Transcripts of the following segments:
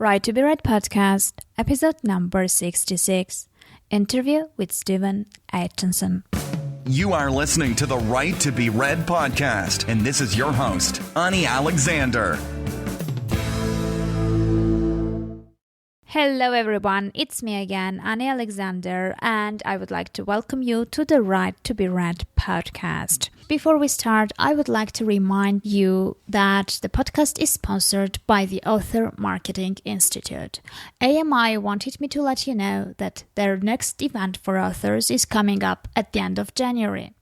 Right to be Read podcast, episode number 66, interview with Stephen Aitchison. You are listening to the Right to be Read podcast, and this is your host, Ani Alexander. Hello everyone, it's me again, Ani Alexander, and I would like to welcome you to the Right to be Read podcast. Before we start, I would like to remind you that the podcast is sponsored by the Author Marketing Institute. AMI wanted me to let you know that their next event for authors is coming up at the end of January.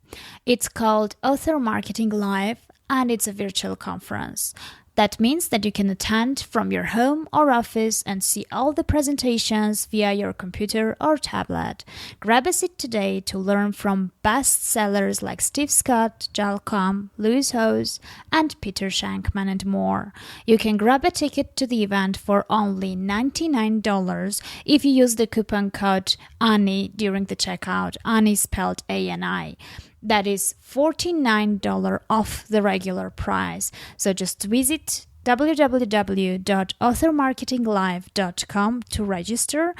It's called Author Marketing Live, and it's a virtual conference. That means that you can attend from your home or office and see all the presentations via your computer or tablet. Grab a seat today to learn from bestsellers like Steve Scott, Joel Comm, Lewis Howes, and Peter Shankman and more. You can grab a ticket to the event for only $99 if you use the coupon code ANI during the checkout. ANI spelled A-N-I. That is $49 off the regular price. So just visit www.authormarketinglive.com to register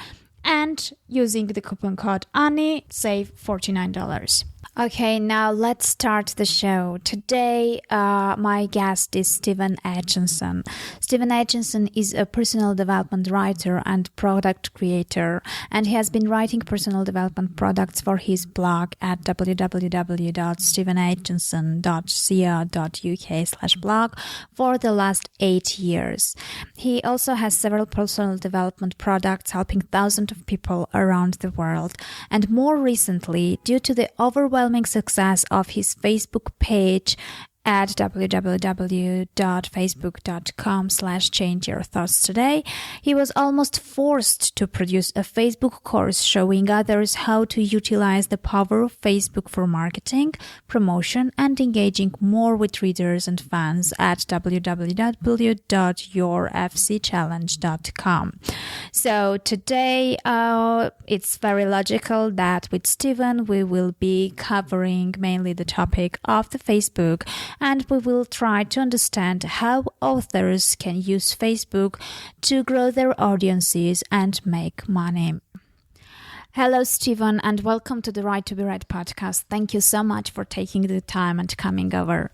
and using the coupon code ANI, save $49. Okay, now let's start the show. Today, my guest is Stephen Aitchison. Stephen Aitchison is a personal development writer and product creator, and he has been writing personal development products for his blog at www.stephenaitchison.co.uk/blog for the last 8 years. He also has several personal development products helping thousands of people around the world, and more recently, due to the overwhelming success of his Facebook page at www.facebook.com/changeyourthoughtstoday, he was almost forced to produce a Facebook course showing others how to utilize the power of Facebook for marketing, promotion, and engaging more with readers and fans at www.yourfcchallenge.com. So today, it's very logical that with Stephen, we will be covering mainly the topic of the Facebook, and we will try to understand how authors can use Facebook to grow their audiences and make money. Hello, Stephen, and welcome to the Right to be Read podcast. Thank you so much for taking the time and coming over.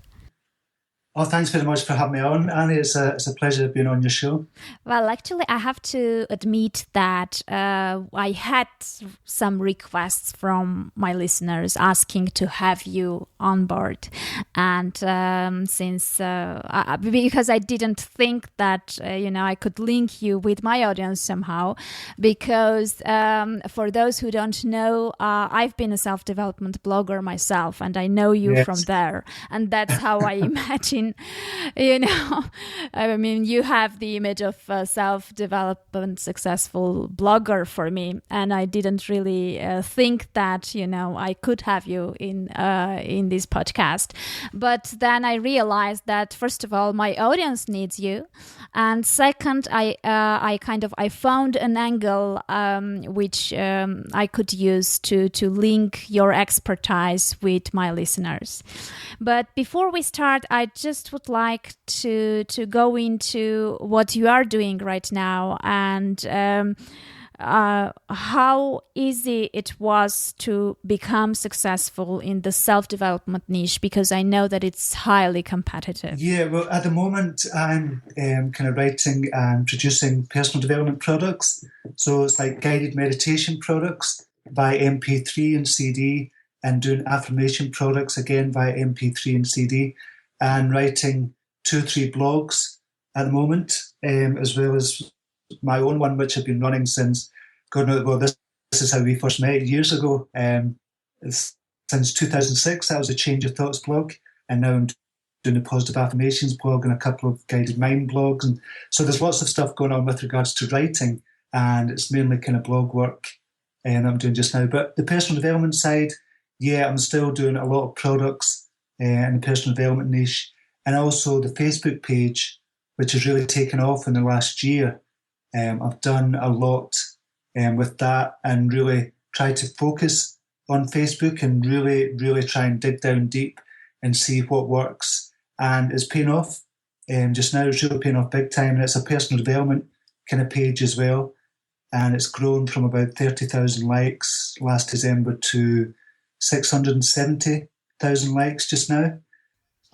Oh, thanks very much for having me on, Annie. It's a pleasure being on your show. Well, actually, I have to admit that I had some requests from my listeners asking to have you on board. And because I didn't think that, I could link you with my audience somehow, because for those who don't know, I've been a self-development blogger myself, and I know you from there. And that's how I imagine you have the image of a self-development successful blogger for me, and I didn't really think that I could have you in this podcast. But then I realized that first of all, my audience needs you, and second, I found an angle which I could use to link your expertise with my listeners. But before we start, I just would like to go into what you are doing right now and how easy it was to become successful in the self-development niche, because I know that it's highly competitive. Yeah, well, at the moment, I'm kind of writing and producing personal development products. So it's like guided meditation products by MP3 and CD, and doing affirmation products again via MP3 and CD, and writing 2 or 3 blogs at the moment, as well as my own one, which I've been running since, this is how we first met years ago. Since 2006, that was a Change Your Thoughts blog, and now I'm doing a positive affirmations blog and a couple of guided mind blogs. And so there's lots of stuff going on with regards to writing, and it's mainly kind of blog work I'm doing just now. But the personal development side, yeah, I'm still doing a lot of products in the personal development niche, and also the Facebook page, which has really taken off in the last year. I've done a lot with that, and really tried to focus on Facebook and really, really try and dig down deep and see what works. And it's paying off. Just now it's really paying off big time, and it's a personal development kind of page as well. And it's grown from about 30,000 likes last December to 670,000 likes just now.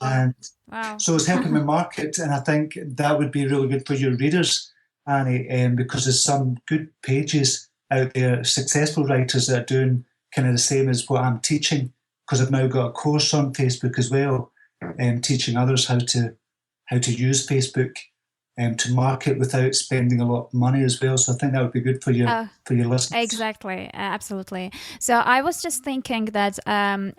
And wow. So it's helping me market, and I think that would be really good for your readers, Annie, because there's some good pages out there, successful writers that are doing kind of the same as what I'm teaching, because I've now got a course on Facebook as well, teaching others how to use Facebook to market without spending a lot of money as well. So I think that would be good for your listeners. Exactly, absolutely. So I was just thinking that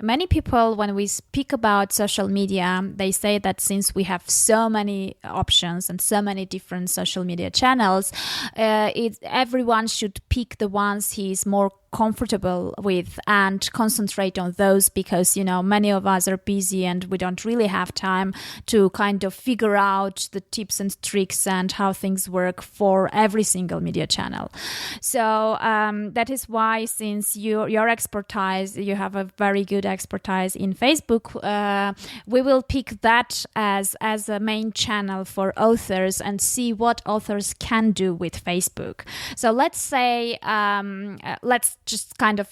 many people, when we speak about social media, they say that since we have so many options and so many different social media channels, everyone should pick the ones he's more comfortable with and concentrate on those, because many of us are busy and we don't really have time to kind of figure out the tips and tricks and how things work for every single media channel. So that is why, since your expertise, you have a very good expertise in Facebook, we will pick that as a main channel for authors and see what authors can do with Facebook. So let's say let's just kind of,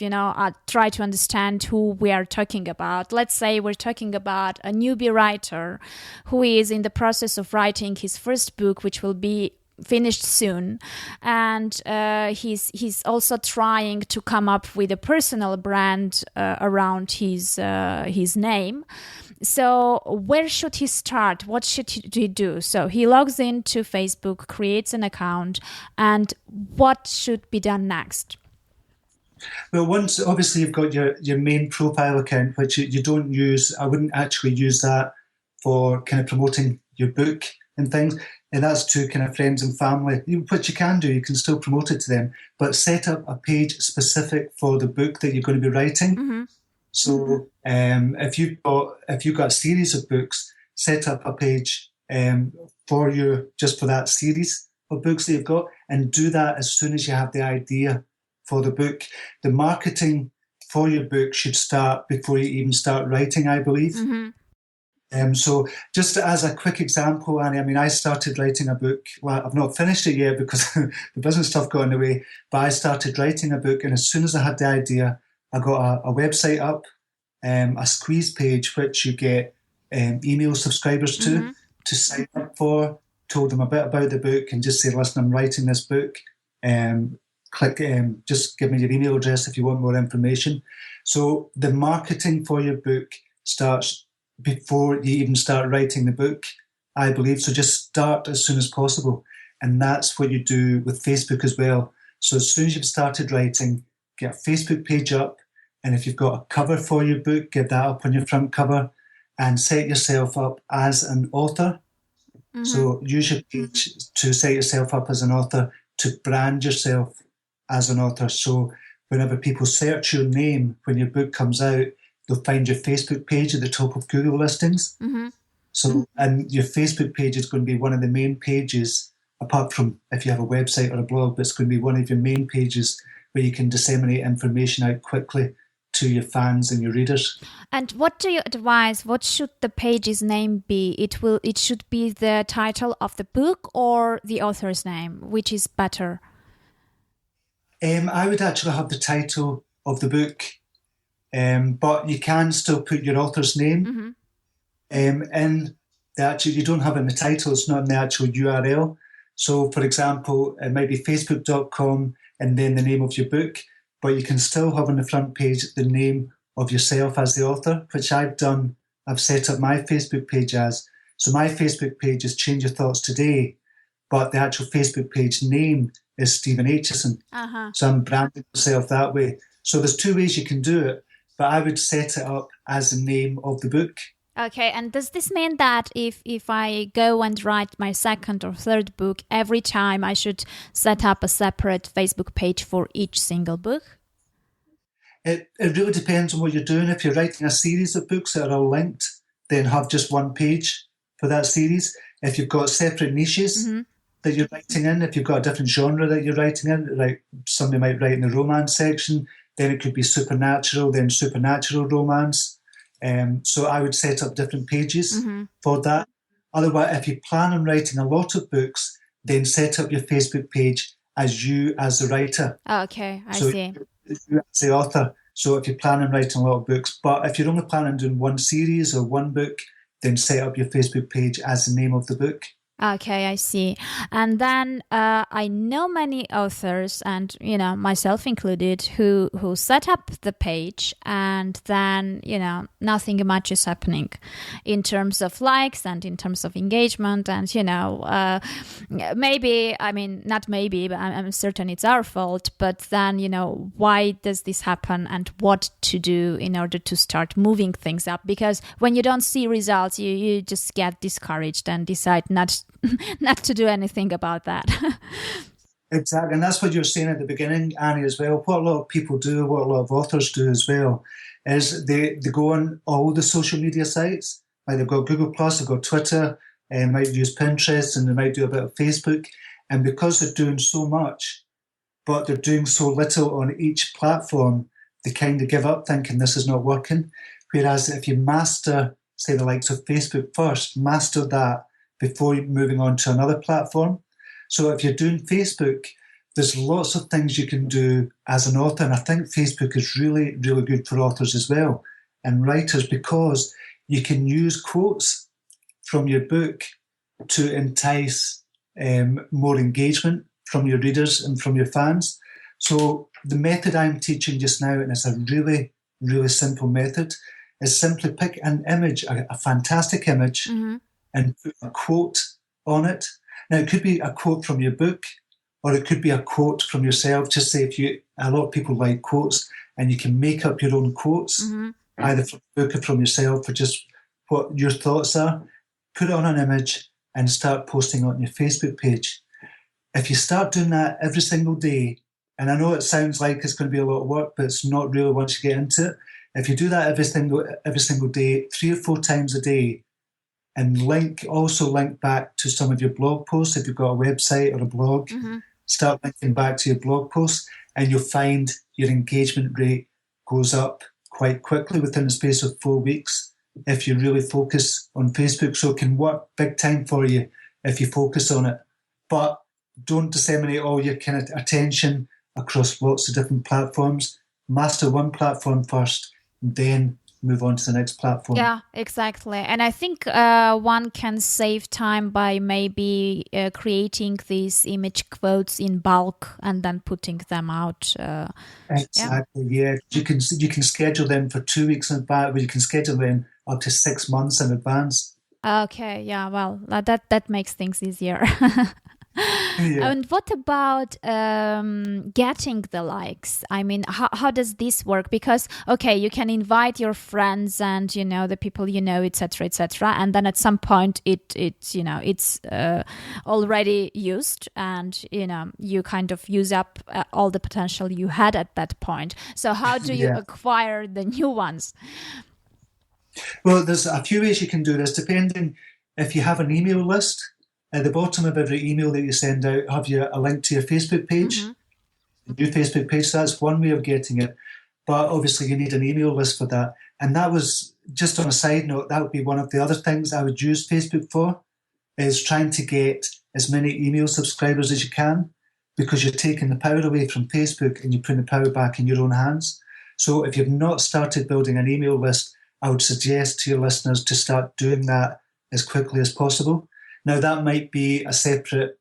try to understand who we are talking about. Let's say we're talking about a newbie writer who is in the process of writing his first book, which will be finished soon, and he's also trying to come up with a personal brand around his name. So where should he start? What should he do? So he logs into Facebook, creates an account, and what should be done next? Well, once obviously you've got your main profile account, which you don't use, I wouldn't actually use that for kind of promoting your book and things. And that's to kind of friends and family, which you can do. You can still promote it to them, but set up a page specific for the book that you're going to be writing. Mm-hmm. So if you've got a series of books, set up a page for you just for that series of books that you've got, and do that as soon as you have the idea for the book. The marketing for your book should start before you even start writing, I believe. Mm-hmm. So just as a quick example, Annie, I mean, I started writing a book. Well, I've not finished it yet because the business stuff got in the way, but I started writing a book, and as soon as I had the idea, I got a website up, a squeeze page, which you get email subscribers to sign up for, told them a bit about the book and just say, listen, I'm writing this book. Just give me your email address if you want more information. So the marketing for your book starts before you even start writing the book, I believe. So just start as soon as possible. And that's what you do with Facebook as well. So as soon as you've started writing, get a Facebook page up. And if you've got a cover for your book, get that up on your front cover and set yourself up as an author. Mm-hmm. So use your page to set yourself up as an author, to brand yourself as an author. So whenever people search your name when your book comes out, they'll find your Facebook page at the top of Google listings. Mm-hmm. So, and your Facebook page is going to be one of the main pages, apart from if you have a website or a blog, but it's going to be one of your main pages where you can disseminate information out quickly to your fans and your readers. And what do you advise? What should the page's name be? It should be the title of the book or the author's name? Which is better? I would actually have the title of the book, but you can still put your author's name in the actual. You don't have it in the title; it's not in the actual URL. So, for example, it might be facebook.com and then the name of your book, but you can still have on the front page the name of yourself as the author, which I've done. I've set up my Facebook page as. So my Facebook page is Change Your Thoughts Today, but the actual Facebook page name is Stephen Aitchison. So I'm branding myself that way. So there's two ways you can do it, but I would set it up as the name of the book. Okay, and does this mean that if I go and write my second or third book, every time I should set up a separate Facebook page for each single book? It really depends on what you're doing. If you're writing a series of books that are all linked, then have just one page for that series. If you've got separate niches that you're writing in, if you've got a different genre that you're writing in, like somebody might write in the romance section, then it could be supernatural, then supernatural romance. So I would set up different pages for that. Otherwise, if you plan on writing a lot of books, then set up your Facebook page as you as the writer. Okay, I So see. you as the author. So if you plan on writing a lot of books, but if you're only planning on doing one series or one book, then set up your Facebook page as the name of the book. Okay, I see. And then I know many authors, and myself included, who set up the page, and then nothing much is happening in terms of likes and in terms of engagement, and maybe, I mean, not maybe, but I'm certain it's our fault. But then why does this happen, and what to do in order to start moving things up? Because when you don't see results, you just get discouraged and decide not to do anything about that. Exactly. And that's what you're saying at the beginning, Annie, as well. What a lot of people do, what a lot of authors do as well, is they go on all the social media sites. Like they've got Google+, they've got Twitter, and they might use Pinterest, and they might do a bit of Facebook. And because they're doing so much, but they're doing so little on each platform, they kind of give up thinking this is not working. Whereas if you master, say, the likes of Facebook first, master that before moving on to another platform. So if you're doing Facebook, there's lots of things you can do as an author. And I think Facebook is really, really good for authors as well and writers, because you can use quotes from your book to entice more engagement from your readers and from your fans. So the method I'm teaching just now, and it's a really, really simple method, is simply pick an image, a fantastic image, and put a quote on it. Now, it could be a quote from your book, or it could be a quote from yourself. Just say, a lot of people like quotes, and you can make up your own quotes, either from the book or from yourself, for just what your thoughts are. Put it on an image and start posting it on your Facebook page. If you start doing that every single day, and I know it sounds like it's going to be a lot of work, but it's not really once you get into it. If you do that every single day, 3 or 4 times a day, and also link back to some of your blog posts. If you've got a website or a blog, start linking back to your blog posts, and you'll find your engagement rate goes up quite quickly within the space of 4 weeks if you really focus on Facebook. So it can work big time for you if you focus on it. But don't disseminate all your kind of attention across lots of different platforms. Master one platform first, then move on to the next platform. Yeah, exactly. And I think one can save time by maybe creating these image quotes in bulk and then putting them out. Exactly, yeah. You can schedule them for 2 weeks in advance, but you can schedule them up to 6 months in advance. Okay, yeah, well, that makes things easier. Yeah. And what about getting the likes? I mean, how does this work? Because, okay, you can invite your friends and, the people etc., etc. And then at some point it's already used, and, you kind of use up all the potential you had at that point. So how do you acquire the new ones? Well, there's a few ways you can do this, depending if you have an email list. At the bottom of every email that you send out, have you a link to your Facebook page, your Facebook page. So that's one way of getting it. But obviously you need an email list for that. And that was, just on a side note, that would be one of the other things I would use Facebook for, is trying to get as many email subscribers as you can, because you're taking the power away from Facebook and you're putting the power back in your own hands. So if you've not started building an email list, I would suggest to your listeners to start doing that as quickly as possible. Now, that might be a separate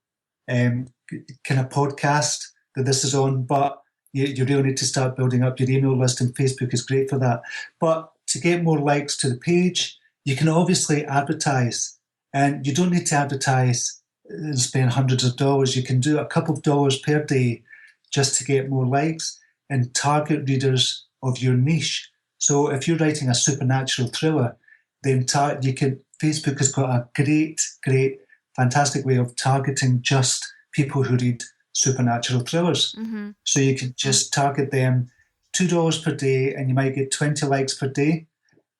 kind of podcast that this is on, but you really need to start building up your email list, and Facebook is great for that. But to get more likes to the page, you can obviously advertise, and you don't need to advertise and spend hundreds of dollars. You can do a couple of dollars per day just to get more likes and target readers of your niche. So if you're writing a supernatural thriller, then Facebook has got a great, fantastic way of targeting just people who read supernatural thrillers. So you can just target them $2 per day, and you might get 20 likes per day.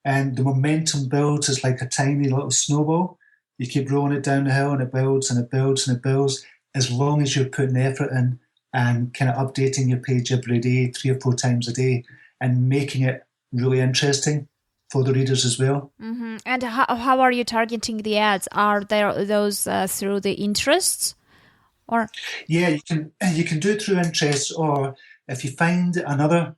And the momentum builds as like a tiny little snowball. You keep rolling it down the hill, and it builds and it builds and it builds, as long as you're putting effort in and kind of updating your page every day, 3 or 4 times a day, and making it really interesting for the readers as well. And how are you targeting the ads? Are there those through the interests, Or Yeah, you can do it through interests, or if you find another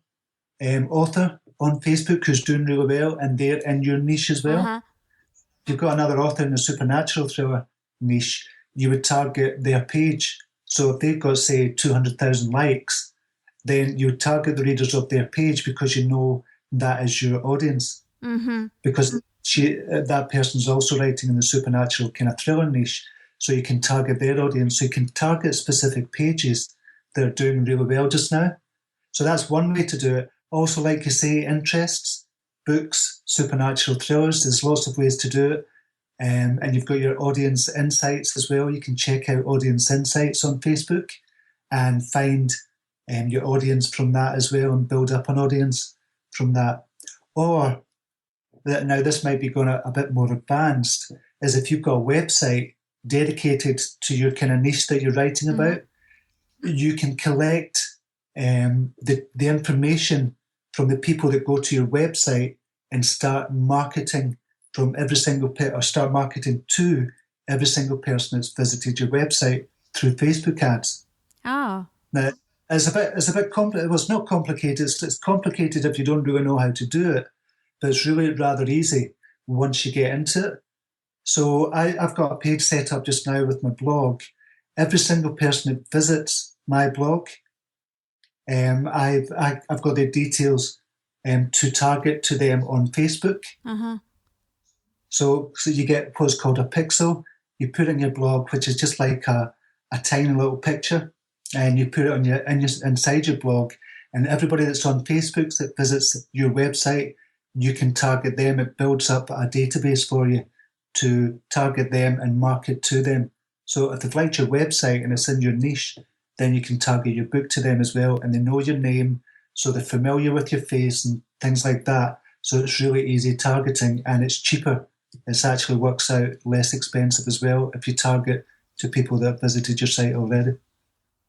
author on Facebook who's doing really well and they're in your niche as well. uh-huh. If you've got another author in the supernatural thriller niche, you would target their page. So if they've got, say, 200,000 likes, then you would target the readers of their page because you know that is your audience. Mm-hmm. Because that person's also writing in the supernatural kind of thriller niche. So you can target their audience. So you can target specific pages that are doing really well just now. So that's one way to do it. Also, like you say, interests, books, supernatural thrillers, there's lots of ways to do it. And you've got your audience insights as well. You can check out audience insights on Facebook and find your audience from that as well and build up an audience from that. Or, now this might be going a bit more advanced, is if you've got a website dedicated to your kind of niche that you're writing about, you can collect the information from the people that go to your website and start marketing from every single or start marketing to every single person that's visited your website through Facebook ads. Oh. Now, it's a bit complicated. Well, it's not complicated. It's complicated if you don't really know how to do it, but it's really rather easy once you get into it. So I've got a page set up just now with my blog. Every single person that visits my blog, I've got their details to target to them on Facebook. Uh-huh. So you get what's called a pixel. You put in your blog, which is just like a tiny little picture, and you put it on inside your blog. And everybody that's on Facebook that visits your website, you can target them. It builds up a database for you to target them and market to them. So if they've liked your website and it's in your niche, then you can target your book to them as well, and they know your name, so they're familiar with your face and things like that. So it's really easy targeting, and it's cheaper. It actually works out less expensive as well if you target to people that have visited your site already.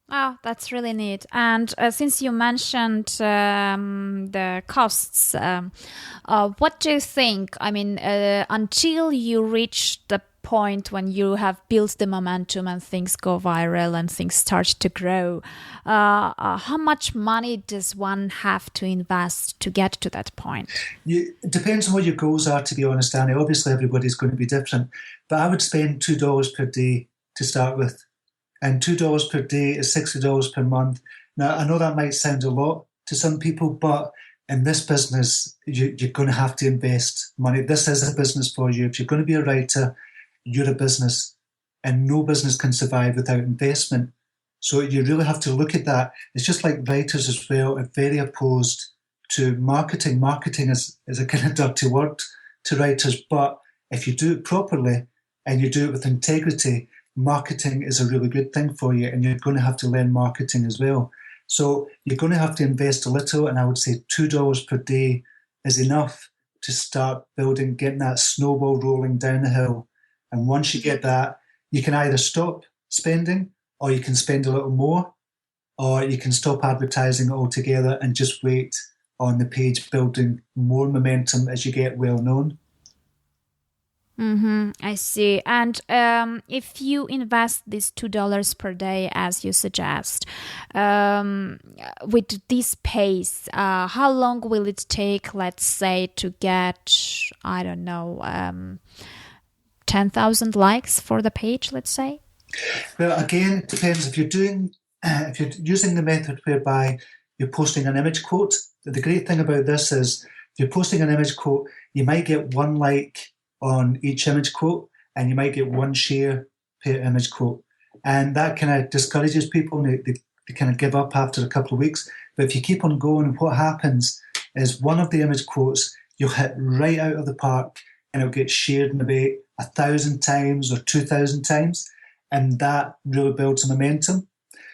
Oh, that's really neat. And since you mentioned the costs, what do you think? I mean, until you reach the point when you have built the momentum and things go viral and things start to grow, how much money does one have to invest to get to that point? It depends on what your goals are, to be honest, Annie. Obviously, everybody's going to be different. But I would spend $2 per day to start with. And $2 per day is $60 per month. Now, I know that might sound a lot to some people, but in this business, you're going to have to invest money. This is a business for you. If you're going to be a writer, you're a business, and no business can survive without investment. So you really have to look at that. It's just like writers as well are very opposed to marketing. Marketing is a kind of dirty word to writers, but if you do it properly and you do it with integrity, marketing is a really good thing for you, and you're going to have to learn marketing as well. So you're going to have to invest a little, and I would say $2 per day is enough to start building, getting that snowball rolling down the hill. And once you get that, you can either stop spending, or you can spend a little more, or you can stop advertising altogether and just wait on the page, building more momentum as you get well known. I see. And if you invest this $2 per day, as you suggest, with this pace, how long will it take, let's say, to get, I don't know, 10,000 likes for the page, let's say? Well, again, it depends. If you're using the method whereby you're posting an image quote, the great thing about this is if you're posting an image quote, you might get one like on each image quote, and you might get one share per image quote. And that kind of discourages people, and they kind of give up after a couple of weeks. But if you keep on going, what happens is one of the image quotes you'll hit right out of the park, and it'll get shared maybe 1,000 times or 2,000 times, and that really builds momentum.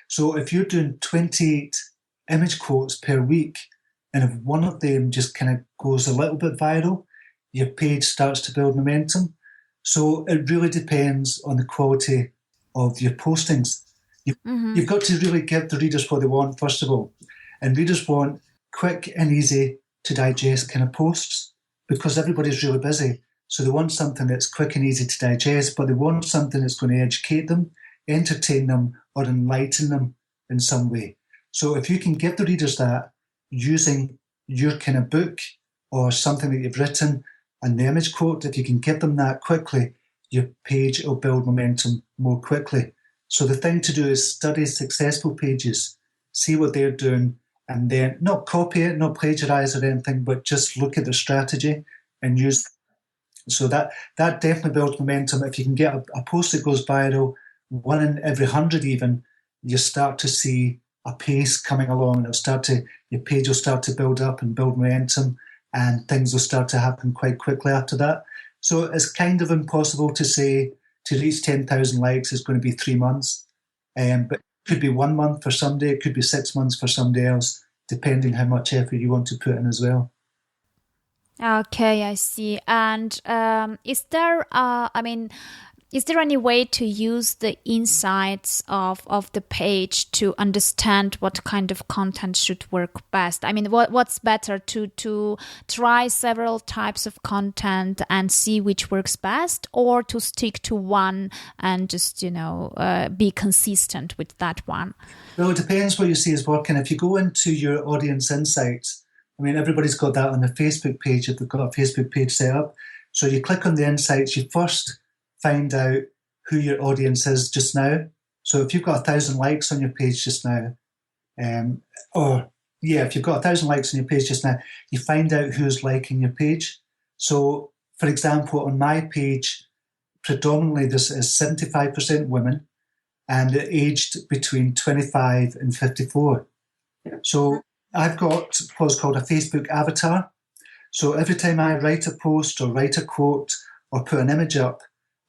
So if you're doing 28 image quotes per week, and if one of them just kind of goes a little bit viral, your page starts to build momentum. So it really depends on the quality of your postings. You've got to really give the readers what they want, first of all. And readers want quick and easy to digest kind of posts, because everybody's really busy. So they want something that's quick and easy to digest, but they want something that's going to educate them, entertain them, or enlighten them in some way. So if you can give the readers that using your kind of book or something that you've written and the image quote, if you can give them that quickly, your page will build momentum more quickly. So the thing to do is study successful pages, see what they're doing, and then not copy it, not plagiarize or anything, but just look at their strategy and use. So that definitely builds momentum. If you can get a post that goes viral, 1 in every 100 even, you start to see a pace coming along, and your page will start to build up and build momentum, and things will start to happen quite quickly after that. So it's kind of impossible to say to reach 10,000 likes is going to be 3 months, but it could be 1 month for somebody, it could be 6 months for somebody else, depending how much effort you want to put in as well. Okay, I see. And is there any way to use the insights of the page to understand what kind of content should work best? I mean, what's better, to try several types of content and see which works best, or to stick to one and just, be consistent with that one? Well, it depends what you see is working. If you go into your audience insights, I mean, everybody's got that on their Facebook page if they've got a Facebook page set up. So you click on the insights, you first find out who your audience is just now. So if you've got 1,000 likes on your page just now, if you've got 1,000 likes on your page just now, you find out who's liking your page. So, for example, on my page, predominantly this is 75% women, and aged between 25 and 54. So I've got what's called a Facebook avatar. So every time I write a post or write a quote or put an image up,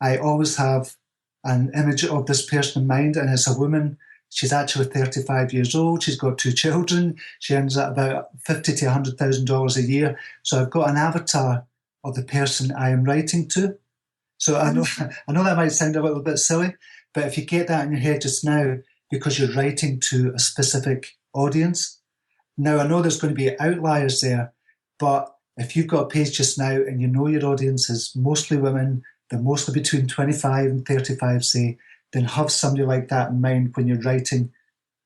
I always have an image of this person in mind, and it's a woman. She's actually 35 years old. She's got 2 children. She earns about $50,000 to $100,000 a year. So I've got an avatar of the person I am writing to. So I know that might sound a little bit silly, but if you get that in your head just now, because you're writing to a specific audience. Now, I know there's going to be outliers there, but if you've got a page just now and you know your audience is mostly women, they're mostly between 25 and 35, say, then have somebody like that in mind when you're writing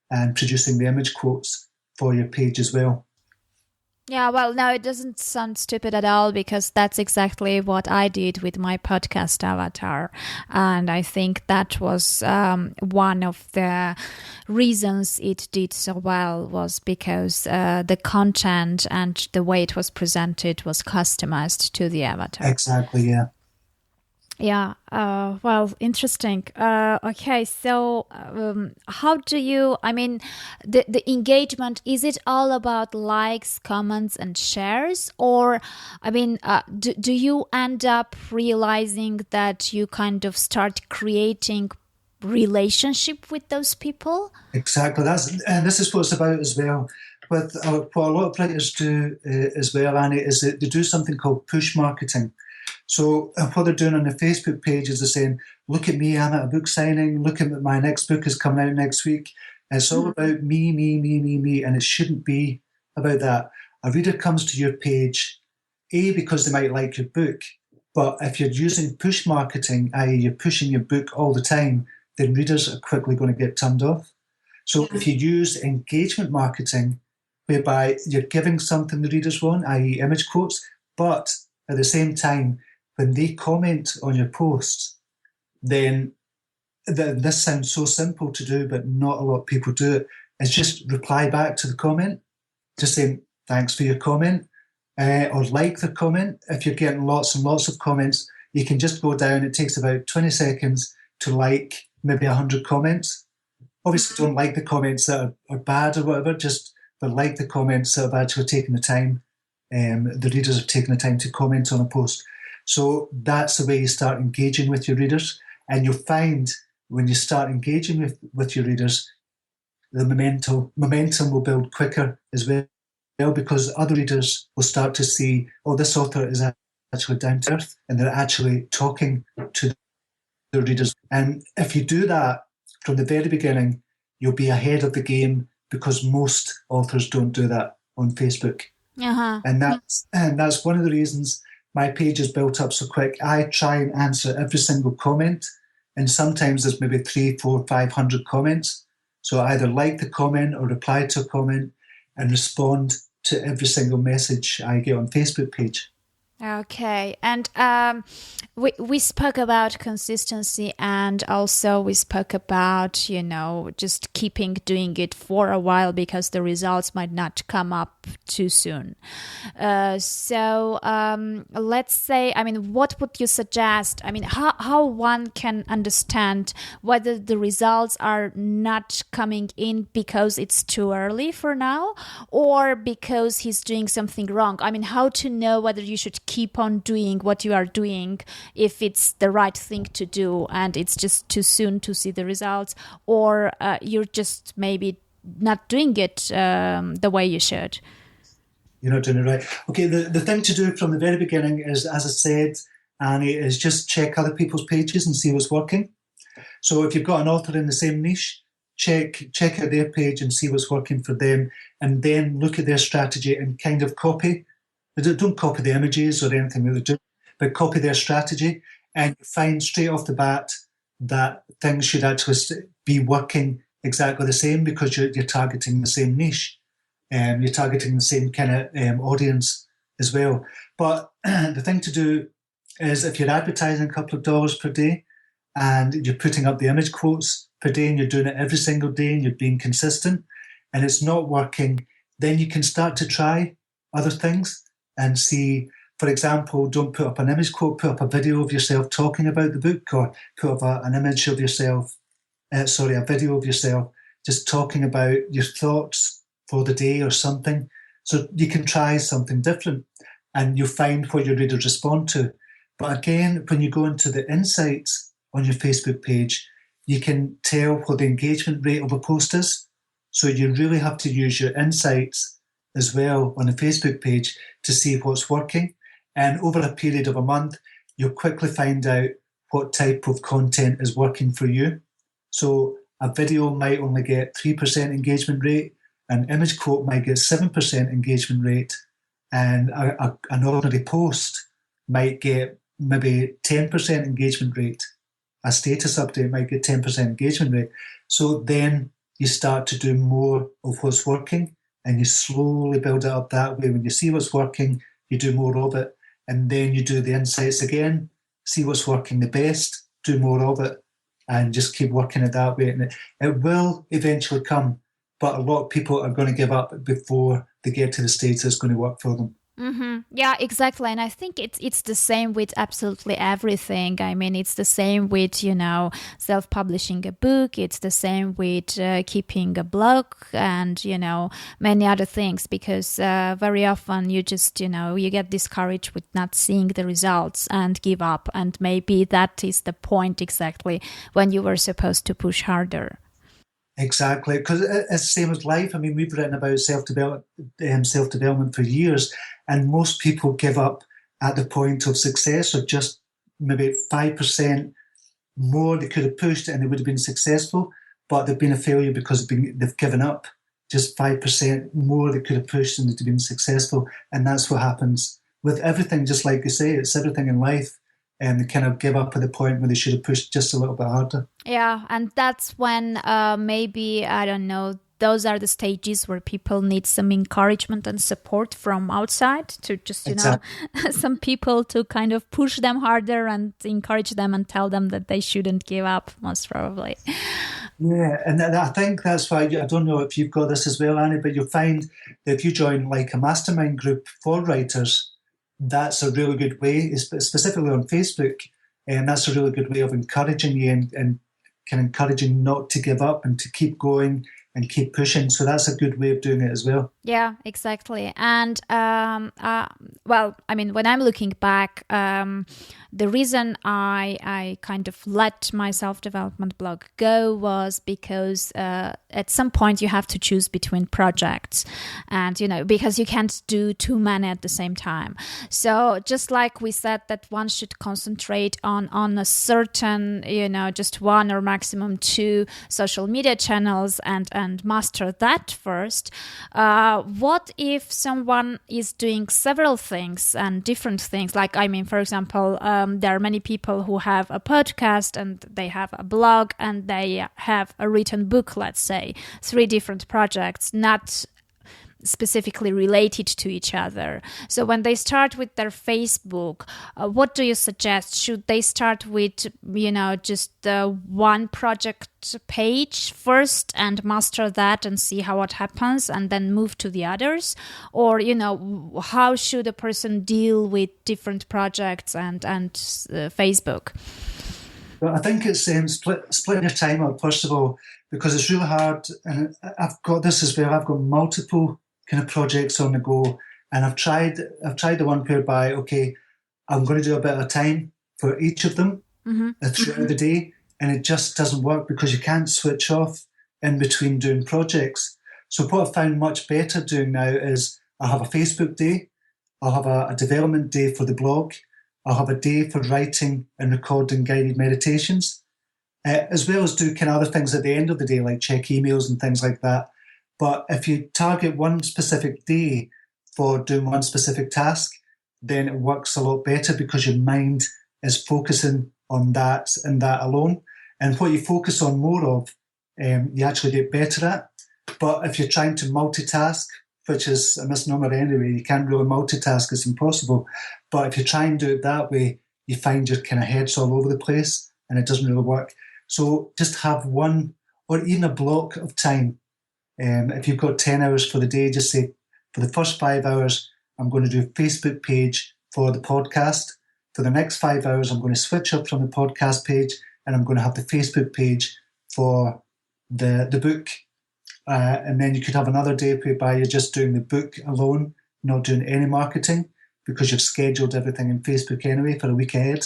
and producing the image quotes for your page as well. Yeah, well, no, it doesn't sound stupid at all, because that's exactly what I did with my podcast avatar. And I think that was one of the reasons it did so well, was because the content and the way it was presented was customized to the avatar. Exactly, yeah. Yeah, well, interesting. Okay, so how do you, the engagement, is it all about likes, comments, and shares? Or, do you end up realizing that you kind of start creating relationship with those people? Exactly. And this is what it's about as well. What a lot of writers do as well, Annie, is that they do something called push marketing. So what they're doing on the Facebook page is they're saying, look at me, I'm at a book signing, look at my next book is coming out next week. And it's all about me, and it shouldn't be about that. A reader comes to your page, A, because they might like your book, but if you're using push marketing, i.e. you're pushing your book all the time, then readers are quickly going to get turned off. So if you use engagement marketing, whereby you're giving something the readers want, i.e. image quotes, but at the same time, when they comment on your posts, then this sounds so simple to do, but not a lot of people do it. It's just reply back to the comment, just saying thanks for your comment, or like the comment. If you're getting lots and lots of comments, you can just go down. It takes about 20 seconds to like maybe 100 comments. Obviously, don't like the comments that are bad or whatever, but like the comments that have actually taken the time. The readers have taken the time to comment on a post. So that's the way you start engaging with your readers. And you'll find when you start engaging with your readers, the momentum will build quicker as well, because other readers will start to see, oh, this author is actually down to earth, and they're actually talking to the readers. And if you do that from the very beginning, you'll be ahead of the game, because most authors don't do that on Facebook. Uh-huh. And that's one of the reasons my page is built up so quick. I try and answer every single comment and sometimes there's maybe 300, 400, 500 comments. So I either like the comment or reply to a comment and respond to every single message I get on Facebook page. Okay, and we spoke about consistency, and also we spoke about, just keeping doing it for a while because the results might not come up too soon. So let's say, what would you suggest? How one can understand whether the results are not coming in because it's too early for now, or because he's doing something wrong? How to know whether you should keep on doing what you are doing if it's the right thing to do and it's just too soon to see the results, or you're just maybe not doing it the way you should. You're not doing it right. Okay, the thing to do from the very beginning is, as I said, Annie, is just check other people's pages and see what's working. So if you've got an author in the same niche, check out their page and see what's working for them, and then look at their strategy and kind of copy. Don't copy the images or anything that they do, but copy their strategy, and find straight off the bat that things should actually be working exactly the same, because you're targeting the same niche, and you're targeting the same kind of audience as well. But the thing to do is, if you're advertising a couple of dollars per day and you're putting up the image quotes per day and you're doing it every single day and you're being consistent and it's not working, then you can start to try other things and see. For example, don't put up an image quote, put up a video of yourself talking about the book, or put up an image of yourself, a video of yourself just talking about your thoughts for the day or something. So you can try something different and you'll find what your readers respond to. But again, when you go into the insights on your Facebook page, you can tell what the engagement rate of a post is. So you really have to use your insights as well on the Facebook page to see what's working. And over a period of a month, you'll quickly find out what type of content is working for you. So a video might only get 3% engagement rate, an image quote might get 7% engagement rate, and an ordinary post might get maybe 10% engagement rate. A status update might get 10% engagement rate. So then you start to do more of what's working, and you slowly build it up that way. When you see what's working, you do more of it. And then you do the insights again, see what's working the best, do more of it, and just keep working it that way. And it will eventually come, but a lot of people are going to give up before they get to the stage that's going to work for them. Mm-hmm. Yeah, exactly. And I think it's the same with absolutely everything. It's the same with, self-publishing a book. It's the same with keeping a blog and, many other things, because very often you just, you get discouraged with not seeing the results and give up. And maybe that is the point exactly when you were supposed to push harder. Exactly, because it's the same as life. We've written about self-development for years, and most people give up at the point of success, or just maybe 5% more they could have pushed and they would have been successful, but they've been a failure because they've given up. Just 5% more they could have pushed and they'd have been successful, and that's what happens with everything. Just like you say, it's everything in life. And they kind of give up at the point where they should have pushed just a little bit harder. Yeah, and that's when maybe, I don't know, those are the stages where people need some encouragement and support from outside to just, some people to kind of push them harder and encourage them and tell them that they shouldn't give up, most probably. Yeah, and I think that's why, I don't know if you've got this as well, Annie, but you'll find that if you join like a mastermind group for writers, that's a really good way, specifically on Facebook, and that's a really good way of encouraging you and kind of encouraging not to give up and to keep going and keep pushing. So that's a good way of doing it as well. Yeah, exactly. And when I'm looking back, the reason I kind of let my self-development blog go was because at some point you have to choose between projects, and because you can't do too many at the same time. So just like we said that one should concentrate on a certain, just one or maximum two social media channels and master that first, what if someone is doing several things and different things? Like, I mean, for example, there are many people who have a podcast and they have a blog and they have a written book, let's say, 3 different projects, not specifically related to each other. So when they start with their Facebook, what do you suggest? Should they start with, just one project page first and master that and see how it happens and then move to the others? Or, how should a person deal with different projects and Facebook? Well, I think it's splitting your time up, first of all, because it's really hard. And I've got this as well. I've got multiple kind of projects on the go, and I've tried the one whereby, okay, I'm going to do a bit of time for each of them throughout the day, and it just doesn't work because you can't switch off in between doing projects. So what I found much better doing now is I'll have a Facebook day, I'll have a development day for the blog, I'll have a day for writing and recording guided meditations, as well as do kind of other things at the end of the day, like check emails and things like that. But if you target one specific day for doing one specific task, then it works a lot better because your mind is focusing on that and that alone. And what you focus on more of, you actually get better at. But if you're trying to multitask, which is a misnomer anyway, you can't really multitask, it's impossible. But if you try and do it that way, you find your kind of head's all over the place and it doesn't really work. So just have one or even a block of time. If you've got 10 hours for the day, just say, for the first 5 hours, I'm going to do a Facebook page for the podcast. For the next 5 hours, I'm going to switch up from the podcast page and I'm going to have the Facebook page for the book. And then you could have another day whereby you're just doing the book alone, not doing any marketing, because you've scheduled everything in Facebook anyway for a week ahead.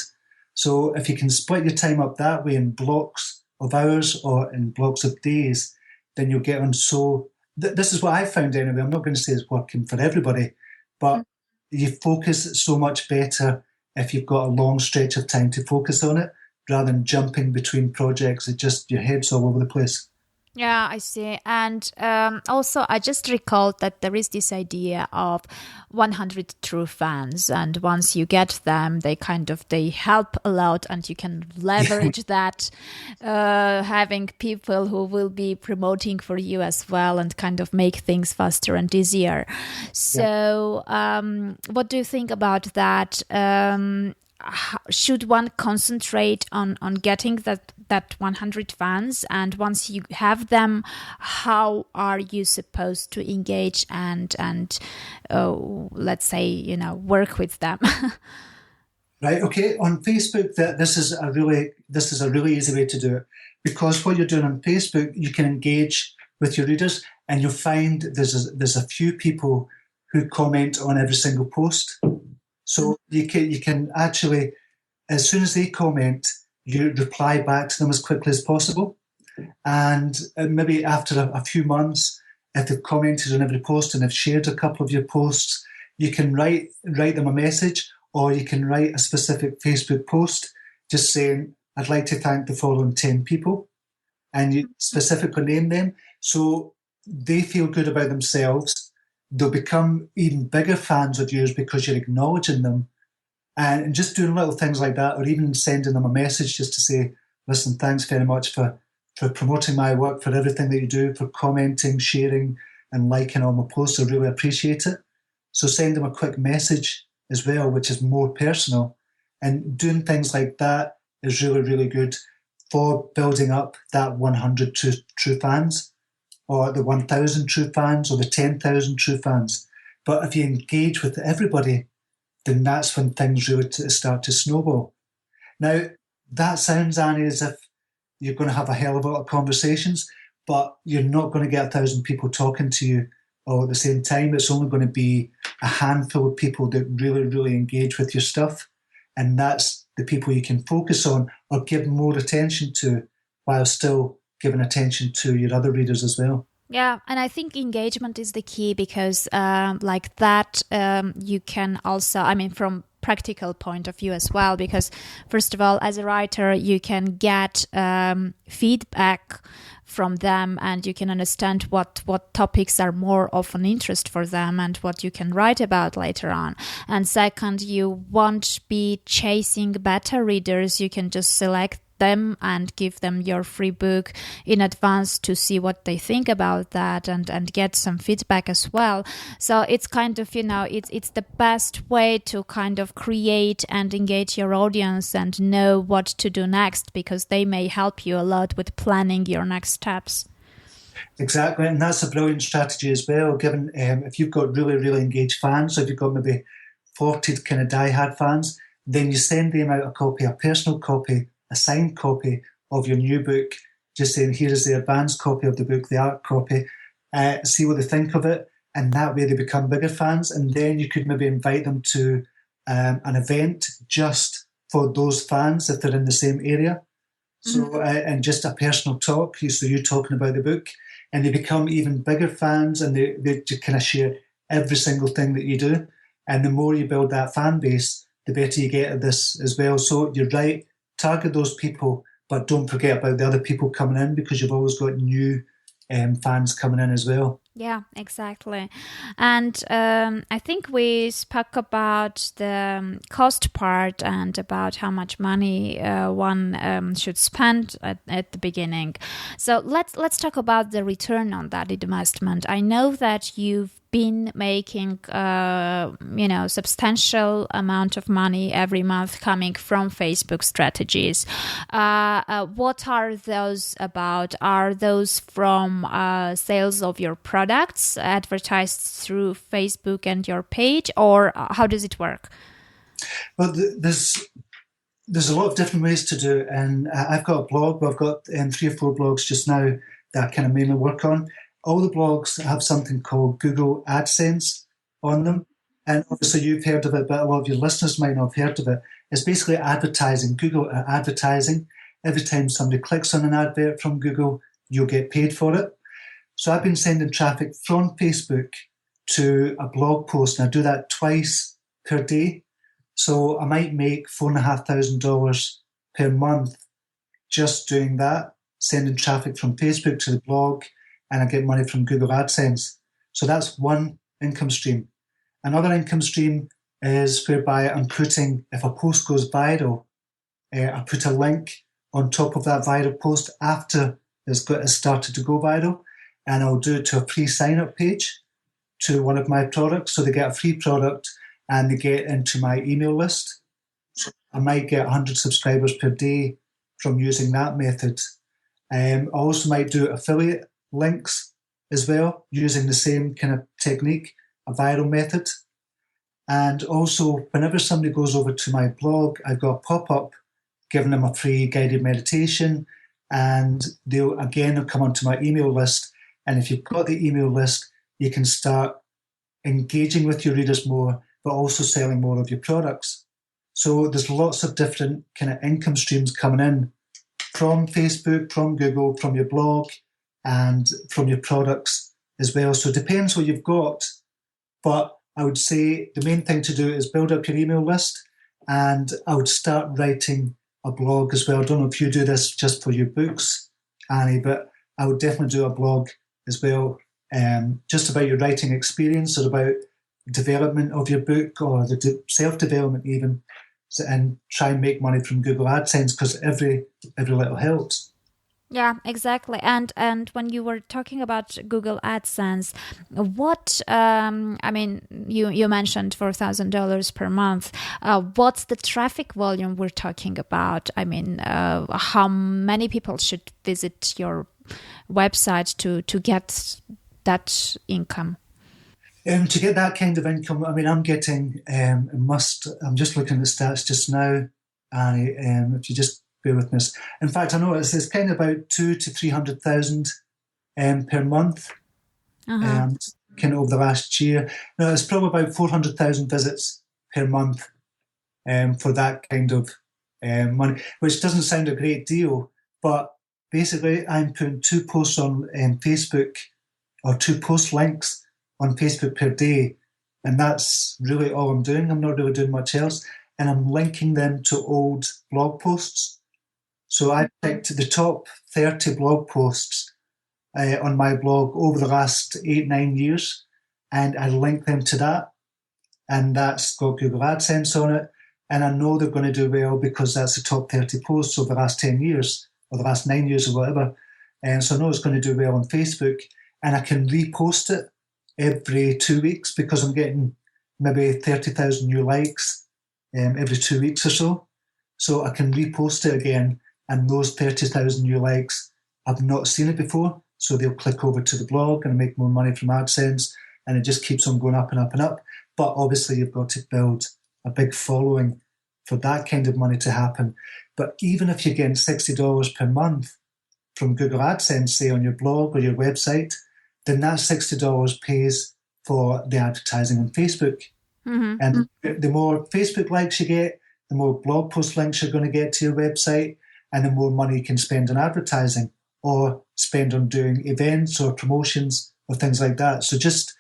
So if you can split your time up that way in blocks of hours or in blocks of days, then you'll get on. So this is what I found anyway. I'm not going to say it's working for everybody, but you focus so much better if you've got a long stretch of time to focus on it, rather than jumping between projects. It just, your head's all over the place. Yeah, I see. And also, I just recalled that there is this idea of 100 true fans. And once you get them, they help a lot and you can leverage that, having people who will be promoting for you as well and kind of make things faster and easier. So what do you think about that? Should one concentrate on getting that 100 fans, and once you have them, how are you supposed to engage and let's say work with them? Right. Okay. On Facebook, this is a really easy way to do it, because what you're doing on Facebook, you can engage with your readers, and you'll find there's a few people who comment on every single post. So you can actually, as soon as they comment, you reply back to them as quickly as possible. And maybe after a few months, if they've commented on every post and have shared a couple of your posts, you can write them a message, or you can write a specific Facebook post just saying, I'd like to thank the following 10 people. And you specifically name them. So they feel good about themselves. They'll become even bigger fans of yours because you're acknowledging them, and just doing little things like that, or even sending them a message just to say, listen, thanks very much for promoting my work, for everything that you do, for commenting, sharing and liking all my posts. I really appreciate it. So send them a quick message as well, which is more personal. And doing things like that is really, really good for building up that 100 true fans, or the 1,000 true fans, or the 10,000 true fans. But if you engage with everybody, then that's when things really start to snowball. Now, that sounds, Annie, as if you're going to have a hell of a lot of conversations, but you're not going to get 1,000 people talking to you all at the same time. It's only going to be a handful of people that really, really engage with your stuff. And that's the people you can focus on or give more attention to, while still giving attention to your other readers as well. Yeah, and I think engagement is the key, because like that, you can also, from practical point of view as well, because first of all, as a writer, you can get feedback from them, and you can understand what topics are more of an interest for them and what you can write about later on. And second, you won't be chasing beta readers. You can just select them and give them your free book in advance to see what they think about that and get some feedback as well. So it's kind of, it's the best way to kind of create and engage your audience and know what to do next, because they may help you a lot with planning your next steps. Exactly, and that's a brilliant strategy as well, given if you've got really, really engaged fans, so if you've got maybe 40 kind of diehard fans, then you send them out a personal copy, a signed copy of your new book, just saying, here is the advanced copy of the book, the art copy, see what they think of it, and that way they become bigger fans, and then you could maybe invite them to an event just for those fans if they're in the same area. So, and just a personal talk, so you're talking about the book, and they become even bigger fans, and they just kind of share every single thing that you do. And the more you build that fan base, the better you get at this as well. So you're right, target those people, but don't forget about the other people coming in, because you've always got new fans coming in as well. Yeah, exactly. And I think we spoke about the cost part and about how much money one should spend at the beginning. So let's talk about the return on that investment. I know that you've been making substantial amount of money every month coming from Facebook strategies. What are those about? Are those from sales of your products advertised through Facebook and your page, or how does it work? Well, there's a lot of different ways to do it, and I've got a blog. I've got 3 or 4 blogs just now that I kind of mainly work on. All the blogs have something called Google AdSense on them. And obviously you've heard of it, but a lot of your listeners might not have heard of it. It's basically advertising, Google advertising. Every time somebody clicks on an advert from Google, you'll get paid for it. So I've been sending traffic from Facebook to a blog post, and I do that twice per day. So I might make $4,500 per month just doing that, sending traffic from Facebook to the blog, and I get money from Google AdSense. So that's one income stream. Another income stream is whereby I'm putting, if a post goes viral, I put a link on top of that viral post after it's started to go viral, and I'll do it to a free sign-up page to one of my products. So they get a free product and they get into my email list. So I might get 100 subscribers per day from using that method. I also might do affiliate links as well, using the same kind of technique, a viral method. And also, whenever somebody goes over to my blog, I've got a pop-up giving them a free guided meditation, and they'll come onto my email list. And if you've got the email list, you can start engaging with your readers more, but also selling more of your products. So there's lots of different kind of income streams coming in from Facebook, from Google, from your blog, and from your products as well. So it depends what you've got, but I would say the main thing to do is build up your email list, and I would start writing a blog as well. I don't know if you do this just for your books, Annie, but I would definitely do a blog as well, just about your writing experience or about development of your book or the self-development even, and try and make money from Google AdSense, because every little helps. Yeah, exactly. And when you were talking about Google AdSense, what you mentioned $4,000 per month. What's the traffic volume we're talking about? I mean, how many people should visit your website to get that income? To get that kind of income, I mean, I'm getting I'm just looking at the stats just now, and if you just bear with me. In fact, I know it's kind of about 200,000 to 300,000 per month, kind of over the last year. No, it's probably about 400,000 visits per month for that kind of money, which doesn't sound a great deal, but basically I'm putting 2 posts on Facebook, or 2 post links on Facebook per day, and that's really all I'm doing. I'm not really doing much else, and I'm linking them to old blog posts. So I picked the top 30 blog posts on my blog over the last 8-9 years, and I link them to that, and that's got Google AdSense on it, and I know they're going to do well because that's the top 30 posts over the last 10 years or the last 9 years or whatever, and so I know it's going to do well on Facebook, and I can repost it every 2 weeks because I'm getting maybe 30,000 new likes every 2 weeks or so. So I can repost it again, and those 30,000 new likes have not seen it before, so they'll click over to the blog and make more money from AdSense, and it just keeps on going up and up and up. But obviously you've got to build a big following for that kind of money to happen. But even if you're getting $60 per month from Google AdSense, say on your blog or your website, then that $60 pays for the advertising on Facebook. Mm-hmm. And the more Facebook likes you get, the more blog post links you're going to get to your website, and the more money you can spend on advertising or spend on doing events or promotions or things like that. So just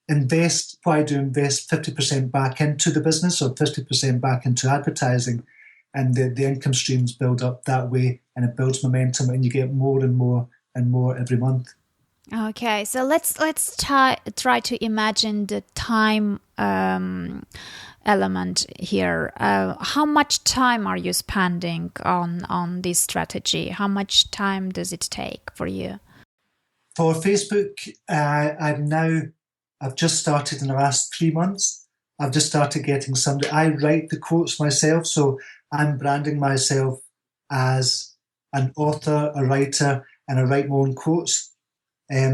invest 50% back into the business or 50% back into advertising, and the income streams build up that way, and it builds momentum, and you get more and more and more every month. Okay, so let's try to imagine the time element here. How much time are you spending on this strategy? How much time does it take for you? For Facebook, I've just started in the last 3 months. I've just started getting somebody. I write the quotes myself, so I'm branding myself as an author, a writer, and I write my own quotes.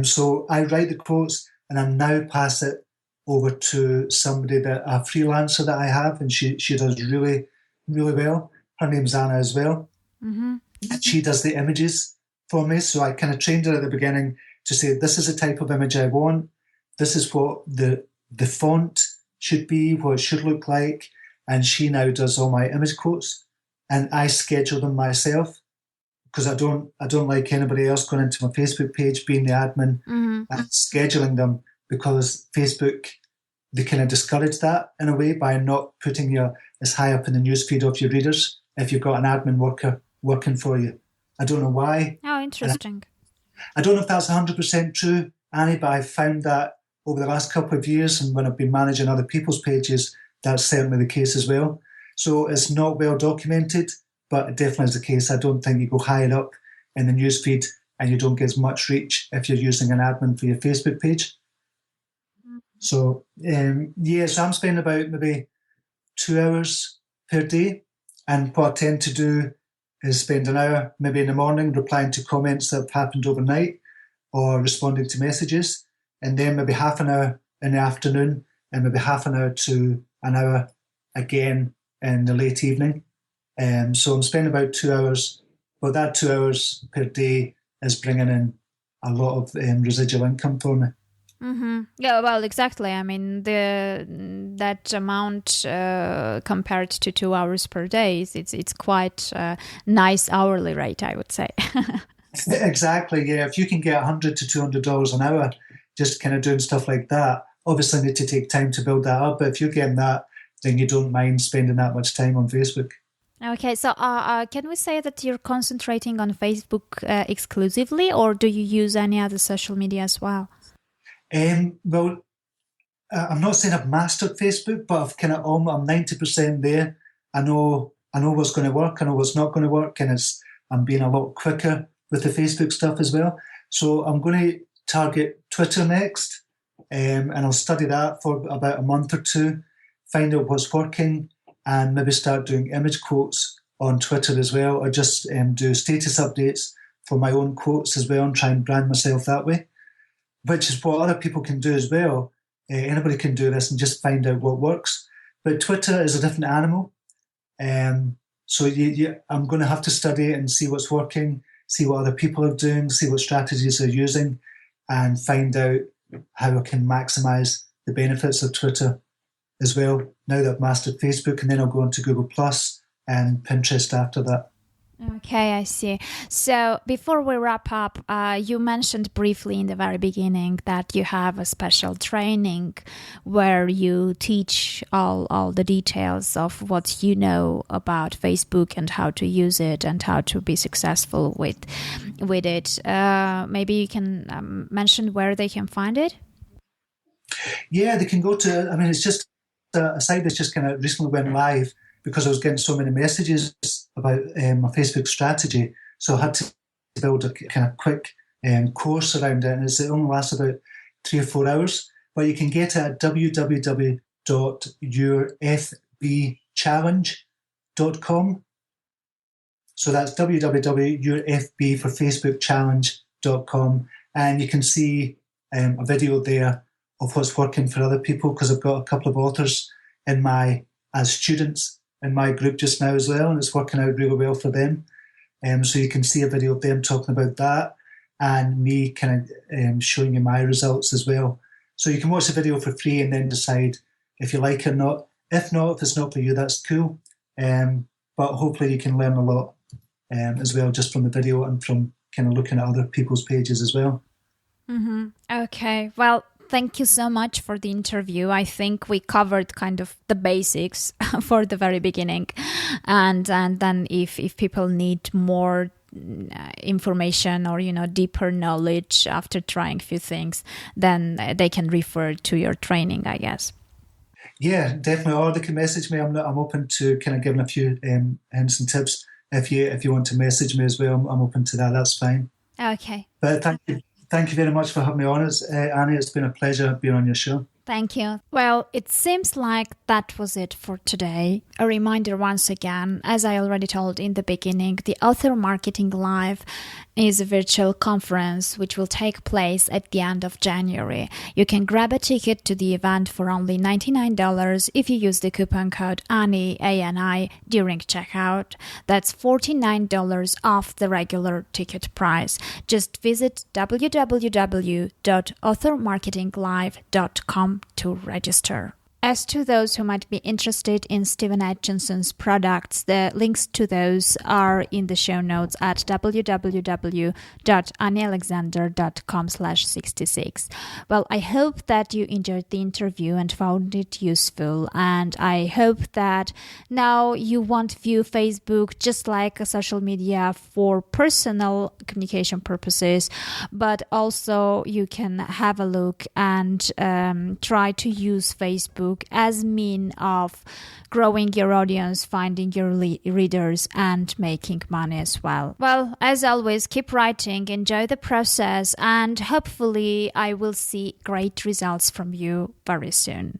So I write the quotes, and I now pass it over to somebody, a freelancer that I have, and she does really, really well. Her name's Anna as well. Mm-hmm. And she does the images for me. So I kind of trained her at the beginning to say, this is the type of image I want. This is what the font should be, what it should look like. And she now does all my image quotes, and I schedule them myself, because I don't like anybody else going into my Facebook page, being the admin, mm-hmm. and scheduling them, because Facebook, they kind of discourage that in a way by not putting you as high up in the newsfeed of your readers if you've got an admin worker working for you. I don't know why. Oh, interesting. I don't know if that's 100% true, Annie, but I've found that over the last couple of years, and when I've been managing other people's pages, that's certainly the case as well. So it's not well documented, but it definitely is the case. I don't think you go higher up in the newsfeed and you don't get as much reach if you're using an admin for your Facebook page. So, so I'm spending about maybe 2 hours per day. And what I tend to do is spend an hour, maybe in the morning, replying to comments that have happened overnight or responding to messages. And then maybe half an hour in the afternoon, and maybe half an hour to an hour again in the late evening. So I'm spending about 2 hours, but that 2 hours per day is bringing in a lot of residual income for me. Mm-hmm. Yeah, well, exactly. I mean, that amount compared to 2 hours per day, it's quite a nice hourly rate, I would say. Exactly, yeah. If you can get $100 to $200 an hour, just kind of doing stuff like that, obviously need to take time to build that up. But if you're getting that, then you don't mind spending that much time on Facebook. Okay, so can we say that you're concentrating on Facebook exclusively, or do you use any other social media as well? Well, I'm not saying I've mastered Facebook, but I'm 90% there. I know what's going to work. I know what's not going to work, and I'm being a lot quicker with the Facebook stuff as well. So I'm going to target Twitter next, and I'll study that for about a month or two, find out what's working, and maybe start doing image quotes on Twitter as well, or just do status updates for my own quotes as well, and try and brand myself that way, which is what other people can do as well. Anybody can do this and just find out what works. But Twitter is a different animal. So I'm going to have to study it and see what's working, see what other people are doing, see what strategies they're using, and find out how I can maximize the benefits of Twitter as well, now that I've mastered Facebook. And then I'll go on to Google Plus and Pinterest after that. Okay, I see. So before we wrap up, you mentioned briefly in the very beginning that you have a special training where you teach all the details of what you know about Facebook and how to use it and how to be successful with it. Maybe you can mention where they can find it? Yeah, they can go to, I mean, it's just a site that's just kind of recently went live because I was getting so many messages about my Facebook strategy. So I had to build a kind of quick course around it. And it only lasts about 3 or 4 hours. But you can get it at www.yourfbchallenge.com. So that's www.yourfbforfacebookchallenge.com. And you can see a video there of what's working for other people, because I've got a couple of authors as students in my group just now as well, and it's working out really well for them. So you can see a video of them talking about that and me kind of showing you my results as well. So you can watch the video for free and then decide if you like it or not. If not, if it's not for you, that's cool. But hopefully you can learn a lot as well just from the video and from kind of looking at other people's pages as well. Mm-hmm. Okay, well, thank you so much for the interview. I think we covered kind of the basics for the very beginning. And then if people need more information or, deeper knowledge after trying a few things, then they can refer to your training, I guess. Yeah, definitely. Or they can message me. I'm open to kind of giving a few hints and tips. If you want to message me as well, I'm open to that. That's fine. Okay. But thank you. Thank you very much for having me on. Annie, it's been a pleasure being on your show. Thank you. Well, it seems like that was it for today. A reminder once again, as I already told in the beginning, the Author Marketing Live is a virtual conference which will take place at the end of January. You can grab a ticket to the event for only $99 if you use the coupon code ANI, A-N-I, during checkout. That's $49 off the regular ticket price. Just visit www.authormarketinglive.com to register. As to those who might be interested in Stephen Atkinson's products, the links to those are in the show notes at www.anialexander.com/66. Well, I hope that you enjoyed the interview and found it useful, and I hope that now you won't view Facebook just like a social media for personal communication purposes, but also you can have a look and try to use Facebook as mean of growing your audience, finding your readers, and making money as well. Well, as always, keep writing, enjoy the process, and hopefully I will see great results from you very soon.